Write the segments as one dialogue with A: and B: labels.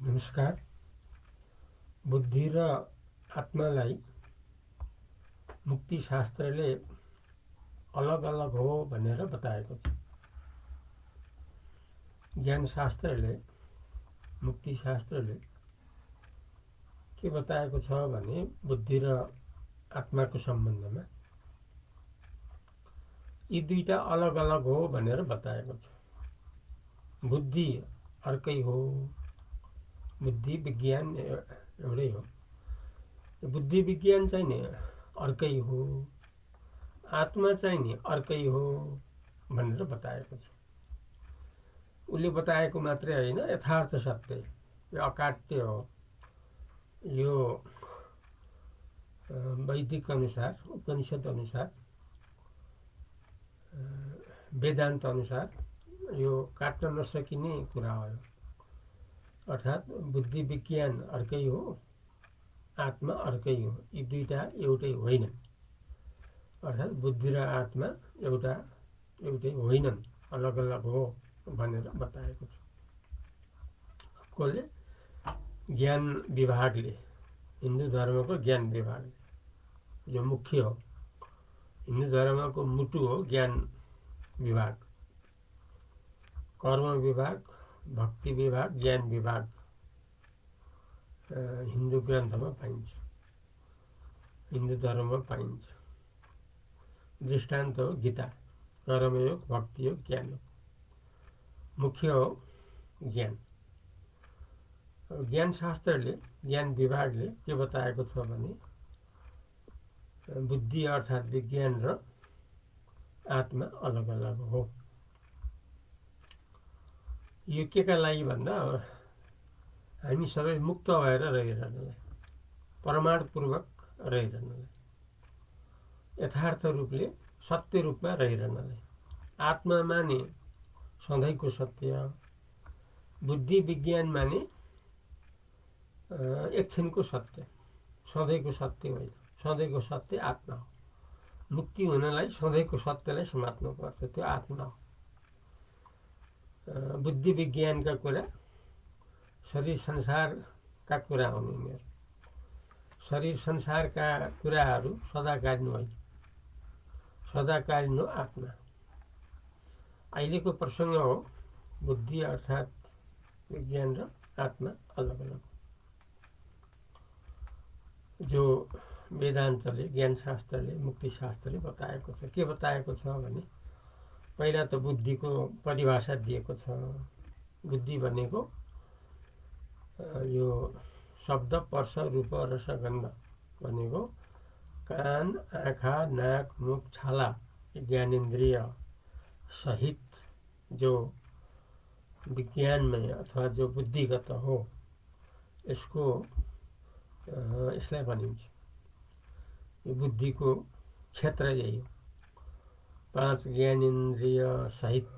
A: नमस्कार। बुद्धि र आत्मालाई मुक्ति शास्त्रले अलग अलग हो भनेर बताएको छ। ज्ञान शास्त्रले, मुक्ति शास्त्रले के बताएको छ भने बुद्धि र आत्माको सम्बन्धमा यी दुईटा अलग अलग हो भनेर बताएको छ। बुद्धि अर्कै हो, बुद्धि विज्ञान एउटै हो। बुद्धि विज्ञान चाहिँ नि अर्कै हो, आत्मा चाहिँ नि अर्कै हो भनेर बताएको छ। उसले बताएको मात्रै होइन, यथार्थ सत्य, यो अकाट्य हो। यो वैदिक अनुसार, उपनिषद अनुसार, वेदान्त अनुसार यो काट्न नसकिने कुरा हो। अर्थात् बुद्धि विज्ञान अर्कै हो, आत्मा अर्कै हो। यी दुईटा एउटै होइनन्। अर्थात् बुद्धि र आत्मा एउटै होइनन्, अलग अलग हो भनेर बताएको छ। कसले? ज्ञान विभागले, हिन्दू धर्मको ज्ञान विभागले, जो मुख्य हो। हिन्दू धर्मको मुटु हो ज्ञान विभाग। कर्म विभाग, भक्ति विभाग, ज्ञान विभाग हिन्दू ग्रन्थमा पाइन्छ, हिन्दू धर्ममा पाइन्छ। दृष्टान्त हो गीता, कर्मयोग, भक्तियोग, ज्ञानयोग। मुख्य हो ज्ञान। ज्ञान शास्त्रले, ज्ञान विभागले के बताएको छ भने बुद्धि अर्थात् विज्ञान र आत्मा अलग अलग हो। यो केका लागि भन्दा हामी सबै मुक्त भएर रहिरहनुलाई, प्रमाणपूर्वक रहिरहनुलाई, यथार्थ रूपले, सत्य रूपमा रहिरहनुलाई। आत्मा माने सधैँको सत्य, बुद्धि विज्ञान माने एकछिनको सत्य, सधैँको सत्य होइन। सधैँको सत्य आत्मा हो। मुक्ति हुनलाई सधैँको सत्यलाई समात्नुपर्छ, त्यो आत्मा हो। बुद्धि विज्ञानका कुरा, शरीर संसारका कुरा हुन् यिनीहरू। शरीर संसारका कुराहरू सदाकालीन होइन, सदाकालीन हो आत्मा। अहिलेको प्रसङ्ग हो बुद्धि अर्थात् विज्ञान र आत्मा अलग अलग। जो वेदान्तले, ज्ञान शास्त्रले, मुक्ति शास्त्रले बताएको छ। के बताएको छ भने पहिला त बुद्धिको परिभाषा दिएको छ। बुद्धि भनेको यो शब्द, स्पर्श, रूप, रस, गन्ध भनेको कान, आँखा, नाक, मुख, छाला ज्ञानेन्द्रिय सहित जो विज्ञानमय अथवा जो बुद्धिगत हो, यसलाई भनिन्छ। यो बुद्धिको क्षेत्र यही हो। 5 ज्ञानेन्द्रिय सहित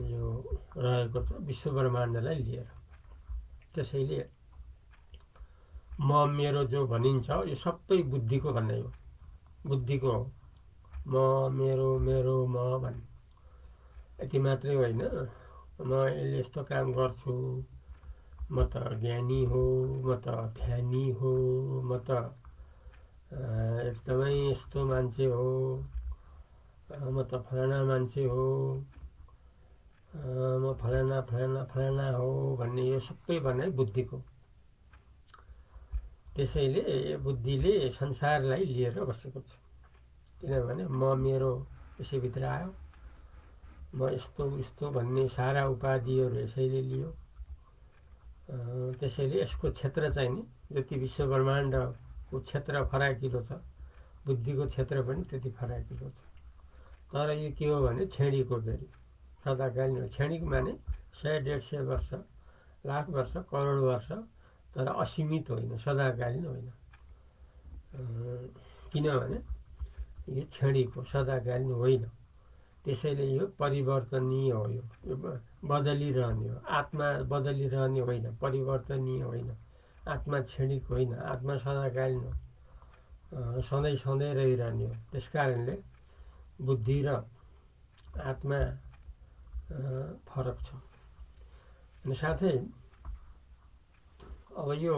A: यो रहेको छ विश्व ब्रह्माण्डलाई लिएर। त्यसैले म मेरो जो भनिन्छ यो सबै बुद्धिको भनाइ हो, बुद्धिको हो। म मेरो, मेरो म भन्ने यति मात्रै होइन। म यसले यस्तो काम गर्छु, म त ज्ञानी हो, म त ध्यानी हो, म त एकदमै यस्तो मान्छे हो, म त फलाना मान्छे हो, म फलाना फलाना फलाना हो भन्ने यो सबै भनाइ बुद्धिको। त्यसैले बुद्धिले संसारलाई लिएर बसेको छ। किनभने म मेरो यसैभित्र आयो, म यस्तो उस्तो भन्ने सारा उपाधिहरू यसैले लियो। त्यसैले यसको क्षेत्र चाहिँ नि जति विश्व ब्रह्माण्डको क्षेत्र फराकिलो छ, बुद्धिको क्षेत्र पनि त्यति फराकिलो छ। तर यो के हो भने छेडीको फेरि सदाकालीन। क्षणिक माने 100-150 वर्ष, लाख वर्ष, करोड वर्ष, तर असीमित होइन, सदाकालीन होइन। किनभने यो क्षणिक हो, सदाकालीन होइन। त्यसैले यो परिवर्तनीय हो, यो बदलिरहने हो। आत्मा बदलिरहने होइन, परिवर्तनीय होइन। आत्मा क्षणिक होइन, आत्मा सदाकालीन हो, सधैँ सधैँ रहिरहने हो। त्यसकारणले बुद्धि र आत्मा फरक छ। अनि साथै अब यो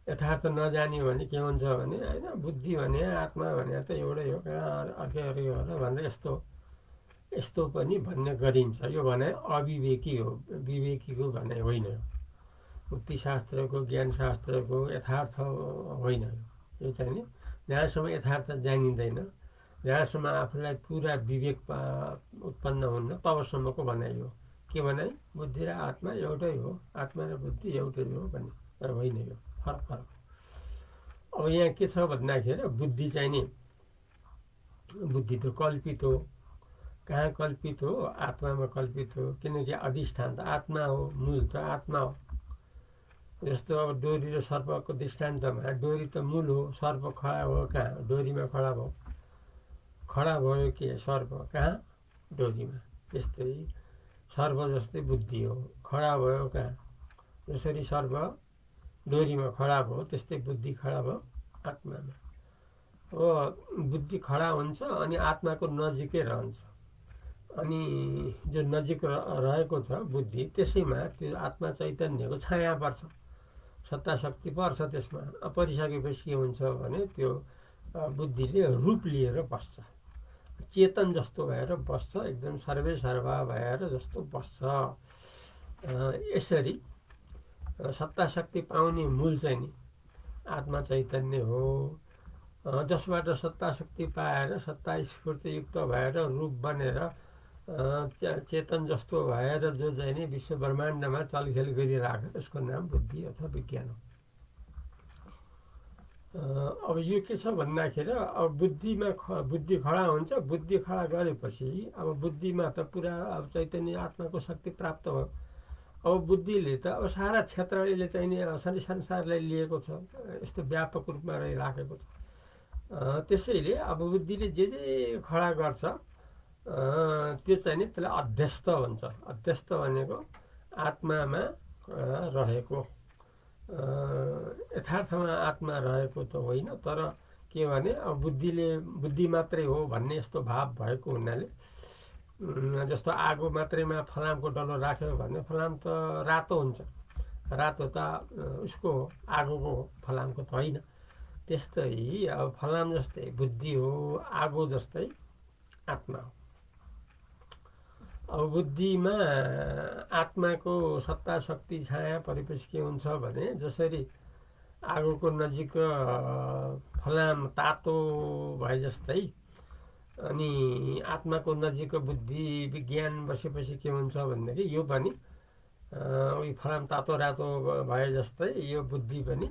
A: यथार्थ नजान्यो भने के हुन्छ भने होइन बुद्धि भने आत्मा भने त एउटै हो कहाँ अर्कै अर्कै हो र भनेर यस्तो पनि भन्ने गरिन्छ। यो भनाइ अविवेकी हो, विवेकीको भनाइ होइन। मुक्तिशास्त्रको ज्ञानशास्त्रको यथार्थ होइन यो चाहिँ नि। जहाँसम्म यथार्थ जानिँदैन, जहाँसम्म आफूलाई पुरा विवेक उत्पन्न हुन्न तबसम्मको भनाइ हो। के भनाइ? बुद्धि र आत्मा एउटै हो, आत्मा र बुद्धि एउटै हो भन्ने, तर होइन यो, फरक फरक। अब यहाँ के छ भन्दाखेरि बुद्धि चाहिँ नि, बुद्धि त कल्पित हो। कहाँ कल्पित हो? आत्मामा कल्पित हो, किनकि अधिष्ठान त आत्मा हो, मूल त आत्मा हो। जस्तो अब डोरी र सर्पको दृष्टान्तमा डोरी त मूल हो, सर्प खडा हो कहाँ? डोरीमा खडा भयो। खडा भयो के सर्प कहाँ? डोरीमा। त्यस्तै सर्प जस्तै बुद्धि हो, खडा भयो कहाँ? जसरी सर्प डोरीमा खडा भयो त्यस्तै बुद्धि खडा भयो आत्मामा। हो, बुद्धि खडा हुन्छ अनि आत्माको नजिकै रहन्छ। अनि जो नजिक रहेको छ बुद्धि, त्यसैमा त्यो आत्मा चैतन्यको छाया पर्छ, सत्ता शक्ति पर्छ त्यसमा। परिसकेपछि के हुन्छ भने त्यो बुद्धिले रूप लिएर बस्छ, चेतन जस्तो भएर बस्छ, एकदम सर्वे सर्वा भएर जस्तो बस्छ। यसरी सत्ता शक्ति पाउने मूल चाहिँ नि आत्मा चैतन्य हो, जसबाट सत्ता शक्ति पाएर सत्ता स्फूर्तियुक्त भएर रूप बनेर चेतन जस्तो भएर जो चाहिँ नि विश्व ब्रह्माण्डमा चलखेल गरिरहेको यसको नाम बुद्धि अथवा विज्ञान हो। अब यो के छ भन्दाखेरि अब बुद्धि खडा हुन्छ। बुद्धि खडा गरेपछि अब बुद्धिमा त पुरा अब चैतन्य आत्माको शक्ति प्राप्त भयो। अब बुद्धिले त अब सारा क्षेत्रले चाहिँ नि सारी संसारलाई लिएको छ, यस्तो व्यापक रूपमा रहिराखेको छ। त्यसैले अब बुद्धिले जे खडा गर्छ त्यो चाहिँ नि त्यसलाई अध्यस्त भन्छ। अध्यस्त भनेको आत्मामा रहेको, यथार्थमा आत्मा रहेको त होइन, तर के भने अब बुद्धि मात्रै हो भन्ने यस्तो भाव भएको हुनाले, जस्तो आगो मात्रैमा फलामको डल्लो राख्यो भने फलाम त रातो हुन्छ, रातो त उसको आगोको हो, फलामको त होइन। त्यस्तै अब फलाम जस्तै बुद्धि हो, आगो जस्तै आत्मा हो। अब बुद्धिमा आत्माको सत्ता शक्ति छाया परेपछि के हुन्छ भने जसरी आगोको नजिक फलाम तातो भए जस्तै अनि आत्माको नजिक बुद्धि विज्ञान बसेपछि के हुन्छ भनेदेखि यो पनि फलाम तातो रातो भए जस्तै यो बुद्धि पनि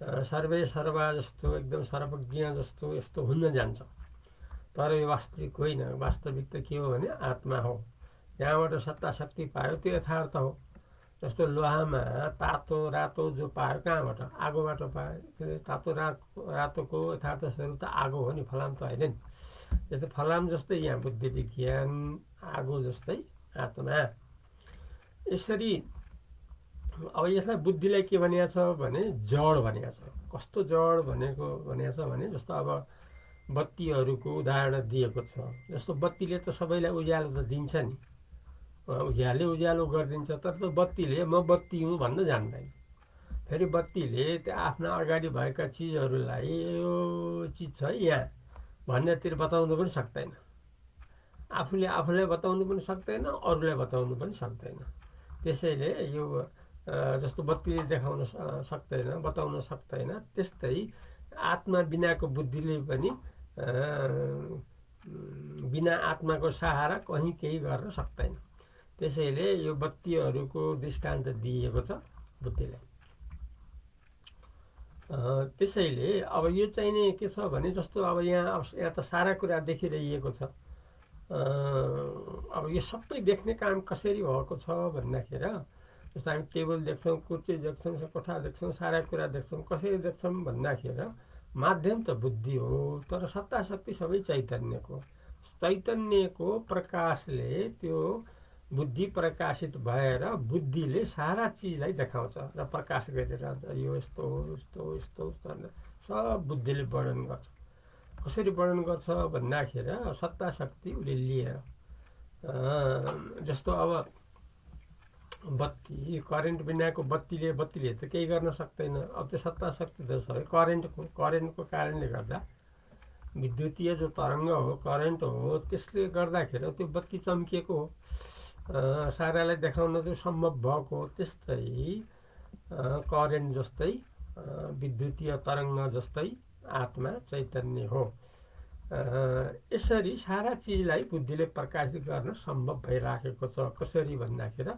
A: सर्वे सर्वा जस्तो एकदम सर्वज्ञ जस्तो यस्तो हुन जान्छ। तर यो वास्तविक होइन। वास्तविक त के हो भने आत्मा हो। जहाँबाट सत्ता शक्ति पायो त्यो यथार्थ हो। जस्तो लोहामा तातो रातो जो पायो कहाँबाट? आगोबाट पायो। तातो रातोको यथार्थ स्वरूप त आगो हो नि, फलाम त होइन नि। जस्तो फलाम जस्तै यहाँ बुद्धि विज्ञान, आगो जस्तै आत्मा। यसरी अब यसलाई बुद्धिलाई के भनिएको छ भने जड भनिएको छ। कस्तो जड भनेको भनिएको छ भने जस्तो अब बत्तीहरूको उदाहरण दिएको छ। जस्तो बत्तीले त सबैलाई उज्यालो त दिन्छ नि, उज्यालो गरिदिन्छ, तर त्यो बत्तीले म बत्ती हुँ भन्न जान्दैन। फेरि बत्तीले त्यो आफ्ना अगाडि भएका चिजहरूलाई यो चिज छ यहाँ भन्नेतिर बताउनु पनि सक्दैन। आफूलाई बताउनु पनि सक्दैन, अरूलाई बताउनु पनि सक्दैन। त्यसैले यो जस्तो बत्तीले देखाउन सक्दैन, बताउन सक्दैन, त्यस्तै आत्मा बिनाको बुद्धिले पनि बिना आत्माको सहारा कहीँ केही गर्न सक्दैन। त्यसैले यो बत्तीहरूको दृष्टान्त दिएको छ बुद्धिलाई। त्यसैले अब यो चाहिँ नि के छ भने जस्तो अब यहाँ त सारा कुरा देखिरहेको छ। अब यो सबै देख्ने काम कसरी भएको छ भन्दाखेरि जस्तो हामी टेबल देख्छौँ, कुर्सी देख्छौँ, कोठा देख्छौँ, सारा कुरा देख्छौँ। कसरी देख्छौँ भन्दाखेरि माध्यम त बुद्धि हो, तर सत्ता शक्ति सबै चैतन्यको प्रकाशले त्यो बुद्धि प्रकाशित भएर बुद्धिले सारा चिजलाई देखाउँछ र प्रकाश गरिरहन्छ। यो यस्तो हो, यस्तो यस्तो सब बुद्धिले वर्णन गर्छ। कसरी वर्णन गर्छ भन्दाखेरि सत्ता शक्ति उसले लिएर। जस्तो अब बत्ती करेन्ट बिनाको बत्तीले त केही गर्न सक्दैन। अब त्यो सत्ता शक्ति त सबै करेन्टको कारणले गर्दा विद्युतीय जो तरङ्ग हो करेन्ट हो त्यसले गर्दाखेरि त्यो बत्ती चम्किएको हो, सारालाई देखाउन त्यो सम्भव भएको हो। त्यस्तै करेन्ट जस्तै विद्युतीय तरङ्ग जस्तै आत्मा चैतन्य हो। यसरी सारा चिजलाई बुद्धिले प्रकाशित गर्न सम्भव भइराखेको छ। कसरी भन्दाखेरि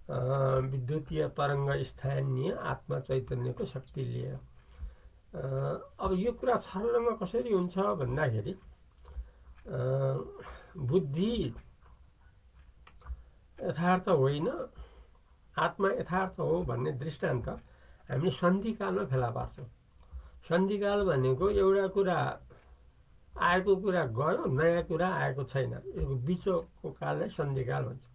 A: विद्युतीय तरङ्ग स्थानीय आत्मा चैतन्यको शक्तिले। अब यो कुरा छर्लङ्ग कसरी हुन्छ भन्दाखेरि बुद्धि यथार्थ होइन, आत्मा यथार्थ हो भन्ने दृष्टान्त हामीले सन्धिकालमा फेला पार्छौँ। सन्धिकाल भनेको एउटा कुरा आएको कुरा गयो, नयाँ कुरा आएको छैन, यो बिचको काललाई सन्धिकाल भन्छ।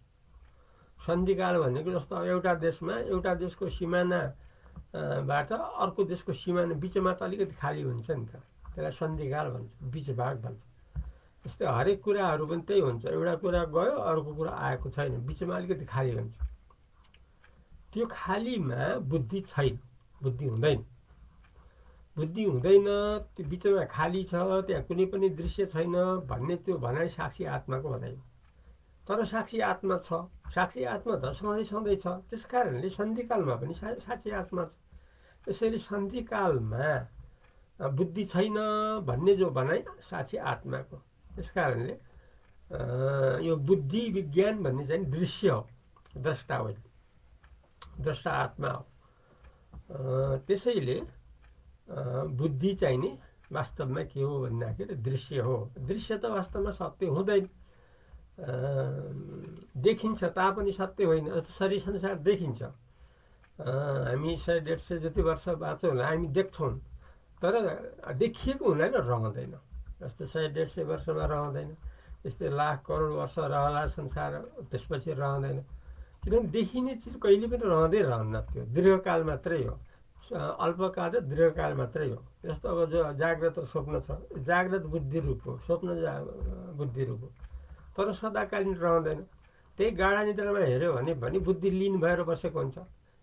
A: सन्धिकाल भनेको जस्तो एउटा देशमा एउटा देशको सिमानाबाट अर्को देशको सिमाना बिचमा त अलिकति खाली हुन्छ नि त, त्यसलाई सन्धिकाल भन्छ, बिच भाग भन्छ। त्यस्तै हरेक कुराहरू पनि त्यही हुन्छ, एउटा कुरा गयो अर्को कुरा आएको छैन, बिचमा अलिकति खाली हुन्छ। त्यो खालीमा बुद्धि छैन, बुद्धि हुँदैन, त्यो बिचमा खाली छ, त्यहाँ कुनै पनि दृश्य छैन भन्ने त्यो भनाइ साक्षी आत्माको भनाइ। तर साक्षी आत्मा छ, साक्षी आत्मा त सधैँ छ, त्यस कारणले सन्धिकालमा पनि साक्षी आत्मा छ। त्यसैले सन्धिकालमा बुद्धि छैन भन्ने जो भनाइ साक्षी आत्माको। त्यस कारणले यो बुद्धि विज्ञान भन्ने चाहिँ दृश्य हो, द्रष्टा होइन, द्रष्टा आत्मा हो। त्यसैले बुद्धि चाहिँ नि वास्तवमा के हो भन्दाखेरि दृश्य हो। दृश्य त वास्तवमा सत्य हुँदैन, देखिन्छ तापनि सत्य होइन। शरीर संसार देखिन्छ, हामी 100-150 जति वर्ष बाँच्छौँ होला, हामी देख्छौँ, तर देखिएको हुनाले रहँदैन। जस्तो 100-150 वर्षमा रहँदैन, त्यस्तै लाख करोड वर्ष रहला संसार, त्यसपछि रहँदैन। किनभने देखिने चिज कहिले पनि रहँदै रहन्न, त्यो दीर्घकाल मात्रै हो, अल्पकाल र दीर्घकाल मात्रै हो। जस्तो अब जो जाग्रत र स्वप्न छ, जाग्रत बुद्धि रूप हो, स्वप्न बुद्धि रूप हो, तर सदाकालीन रहँदैन। त्यही गाढा निद्रामा हेऱ्यो भने बुद्धि लीन भएर बसेको हुन्छ,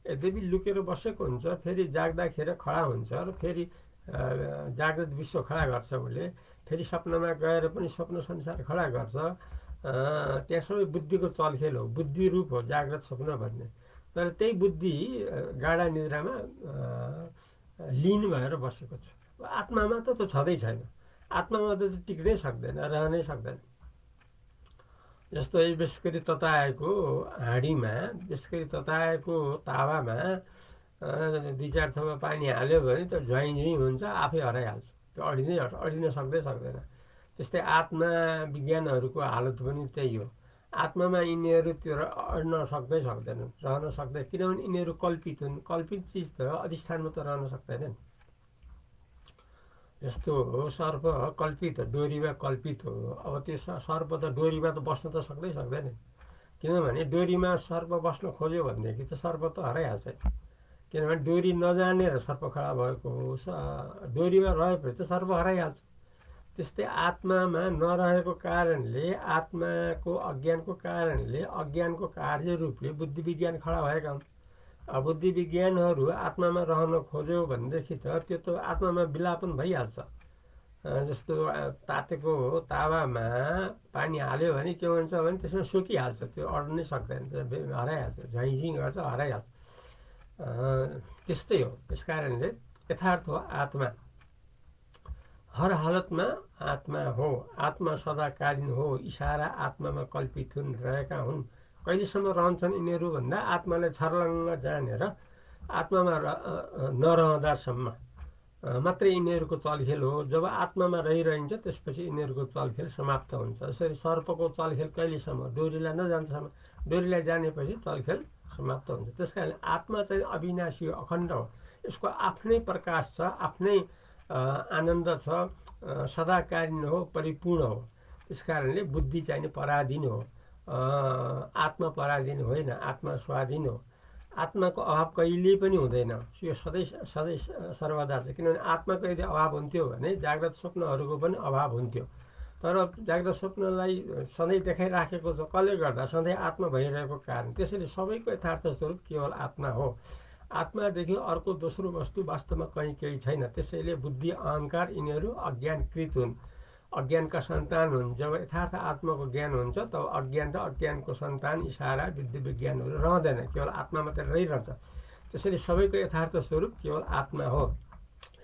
A: यद्यपि लुकेर बसेको हुन्छ, फेरि जाग्दाखेरि खडा हुन्छ र फेरि जाग्रत विश्व खडा गर्छ उसले, फेरि सपनामा गएर पनि स्वप्न संसार खडा गर्छ। त्यहाँ सबै बुद्धिको चलखेल हो, बुद्धि रूप हो जाग्रत स्वप्न भन्ने। तर त्यही बुद्धि गाढा निद्रामा लीन भएर बसेको छ। आत्मामा त छँदै छैन, आत्मामा त टिक्नै सक्दैन, रहनै सक्दैन। जस्तो विशेष गरी तताएको हाँडीमा, विशेष गरी तताएको तावामा 2-4 थोपा पानी हाल्यो भने त झ्वाइँ हुन्छ, आफै हराइहाल्छ, त्यो अडिन सक्दैन। त्यस्तै आत्मा विज्ञानहरूको हालत पनि त्यही हो। आत्मामा यिनीहरू त्यो अड्न सक्दैनन्, रहन सक्दैन, किनभने यिनीहरू कल्पित हुन्। कल्पित चिज त अधिष्ठानमा त रहन सक्दैनन्। जस्तो हो सर्प कल्पित हो, डोरीमा कल्पित हो। अब त्यो सर्प त डोरीमा त बस्न त सक्दैन, किनभने डोरीमा सर्प बस्न खोज्यो भनेदेखि त सर्प त हराइहाल्छ, किनभने डोरी नजानेर सर्प खडा भएको हो। डोरीमा रहेपछि त सर्प हराइहाल्छ। त्यस्तै आत्मामा नरहेको कारणले, आत्माको अज्ञानको कारणले, अज्ञानको कार्य रूपले बुद्धि विज्ञान खडा भएका हुन्। बुद्धि विज्ञानहरू आत्मामा रहन खोज्यो भनेदेखि त त्यो त आत्मामा विलापन भइहाल्छ। जस्तो तातेको तावामा पानी हाल्यो भने के हुन्छ भने त्यसमा सुकिहाल्छ, त्यो अड्नै सक्दैन, हराइहाल्छ, झैँझिङ गर्छ, हराइहाल्छ। त्यस्तै हो। त्यस कारणले यथार्थ हो आत्मा, हर हालतमा आत्मा हो, आत्मा सदाकालीन हो। इसारा आत्मामा कल्पित हुन्, रहेका हुन्। कहिलेसम्म रहन्छन् यिनीहरू भन्दा आत्मालाई छर्लङ्ग जानेर आत्मामा नरहँदासम्म मात्रै यिनीहरूको चलखेल हो। जब आत्मामा रहिरहन्छ त्यसपछि यिनीहरूको चलखेल समाप्त हुन्छ। यसरी सर्पको चलखेल कहिलेसम्म, डोरीलाई नजान्दासम्म, डोरीलाई जानेपछि चलखेल समाप्त हुन्छ। त्यस कारण आत्मा चाहिँ अविनाशी हो, अखण्ड हो, यसको आफ्नै प्रकाश छ, आफ्नै आनन्द छ, सदाकालीन हो, परिपूर्ण हो। त्यस कारणले बुद्धि चाहिँ पराधीन हो, आत्मा पराधीन होइन, आत्मा स्वाधीन हो। आत्माको अभाव कहिल्यै पनि हुँदैन, यो सधैँ सर्वदा छ। किनभने आत्माको यदि अभाव हुन्थ्यो भने जाग्रत स्वप्नहरूको पनि अभाव हुन्थ्यो। तर जाग्रत स्वप्नलाई सधैँ देखाइराखेको छ कसले गर्दा सधैँ आत्मा भइरहेको कारण। त्यसैले सबैको यथार्थ स्वरूप केवल आत्मा हो। आत्मादेखि अर्को दोस्रो वस्तु वास्तवमा कहीँ केही छैन। त्यसैले बुद्धि अहङ्कार यिनीहरू अज्ञानकृत हुन्, अज्ञानका सन्तान हुन्। जब यथार्थ आत्माको ज्ञान हुन्छ तब अज्ञान र अज्ञानको सन्तान इसारा विद्य विज्ञानहरू रहँदैन, केवल आत्मा मात्रै रहिरहन्छ। त्यसैले सबैको यथार्थ स्वरूप केवल आत्मा हो।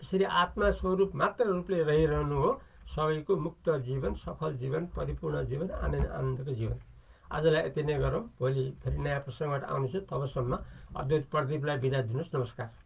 A: यसरी आत्मा स्वरूप मात्र रूपले रहिरहनु हो सबैको मुक्त जीवन, सफल जीवन, परिपूर्ण जीवन, आनन्दको जीवन। आजलाई यति नै गरौँ। भोलि फेरि नयाँ प्रसङ्गबाट आउनेछु। तबसम्म अद्वैत प्रदीपलाई बिदा दिनुहोस्। नमस्कार।